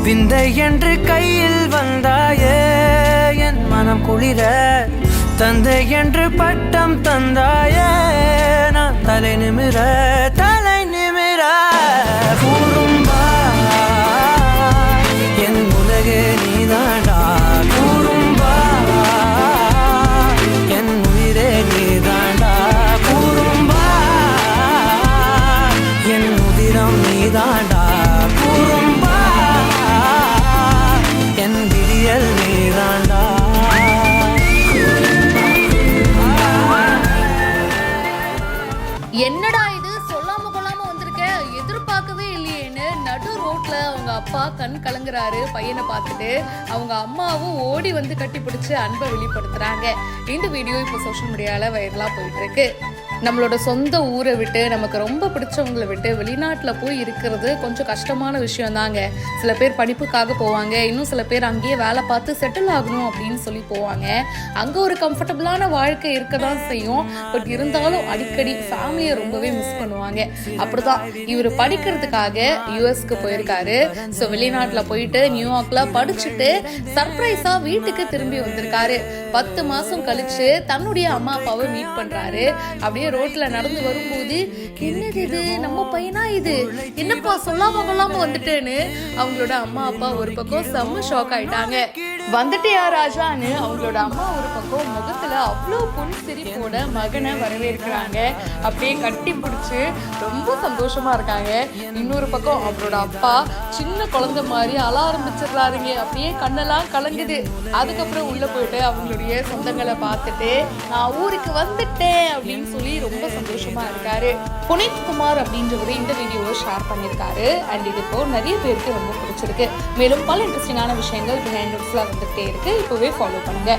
விந்தை என்று கையில் வந்தாயே என் மனம் குளிர, தந்தை என்று பட்டம் தந்தாயே நான் தலை நிமிர கூறும்பா என் உலகே நீதாண்டா, கூறும்பா என் உயிரே நீதாண்டா, கூறும்பா என் உதிரம் நீதாண்டா, கூறும்பா என் விடியல் நீதாண்டா. என்னடா இது சொல்லாம கொள்ளாம வந்திருக்க, எதிர்பார்க்கவே இல்லையேன்னு நடு ரோட்ல அவங்க அப்பா கண் கலங்குறாரு பையனை பார்த்துட்டு. அவங்க அம்மாவும் ஓடி வந்து கட்டி பிடிச்சு அன்பை வெளிப்படுத்துறாங்க. இந்த வீடியோ இப்போ சோஷியல் மீடியால வைரலா போயிட்டு இருக்கு. நம்மளோட சொந்த ஊரை விட்டு நமக்கு ரொம்ப பிடிச்சவங்களை விட்டு வெளிநாட்டில் போய் இருக்கிறது கொஞ்சம் கஷ்டமான விஷயம் தாங்க. சில பேர் படிப்புக்காக போவாங்க, இன்னும் சில பேர் அங்கேயே வேலை பார்த்து செட்டில் ஆகணும் அப்படின்னு சொல்லி போவாங்க. அங்கே ஒரு கம்ஃபர்டபுளான வாழ்க்கை இருக்க தான் செய்யும். பட் இருந்தாலும் அடிக்கடி ஃபேமிலியை ரொம்பவே மிஸ் பண்ணுவாங்க. அப்படிதான் இவர் படிக்கிறதுக்காக யூஎஸ்க்கு போயிருக்காரு. ஸோ வெளிநாட்டில் போயிட்டு நியூயார்க்ல படிச்சுட்டு சர்ப்ரைஸா வீட்டுக்கு திரும்பி வந்திருக்காரு. 10 மாசம் கழிச்சு தன்னுடைய அம்மா அப்பாவை மீட் பண்றாரு. அப்படியே ரோட்ல நடந்து வரும்போது, என்னது இது, நம்ம பையனா இது, என்னப்பா சொல்லாம கொள்ளாம வந்துட்டேன்னு அவங்களோட அம்மா அப்பா ஒரு பக்கம் செம்ம ஷாக் ஆயிட்டாங்க. வந்துட்டியா ராஜான்னு அவங்களோட அம்மா ஒரு பக்கம் முகத்துல அவ்வளோ புன்சிரிப்போட மகனை வரவேற்கிறாங்க. அப்படியே கட்டி பிடிச்சு ரொம்ப சந்தோஷமா இருக்காங்க. இன்னொரு பக்கம் அவங்களோட அப்பா சின்ன குழந்தை மாதிரி அழ ஆரம்பிச்சிடுறாருங்க. அப்படியே கண்ணெல்லாம் கலங்குது. அதுக்கப்புறம் உள்ள போயிட்டு அவங்களுடைய சொந்தங்களை பார்த்துட்டு நான் ஊருக்கு வந்துட்டேன் அப்படின்னு சொல்லி ரொம்ப சந்தோஷமா இருக்காரு. புனித் குமார் அப்படின்றவரு இந்த வீடியோவை ஷேர் பண்ணியிருக்காரு. அண்ட் இது இப்போ நிறைய பேருக்கு ரொம்ப பிடிச்சிருக்கு. மேலும் பல இன்ட்ரெஸ்டிங்கான விஷயங்கள் பிஹைண்ட் வந்துட்டே இருக்கு. இப்போவே ஃபாலோ பண்ணுங்க.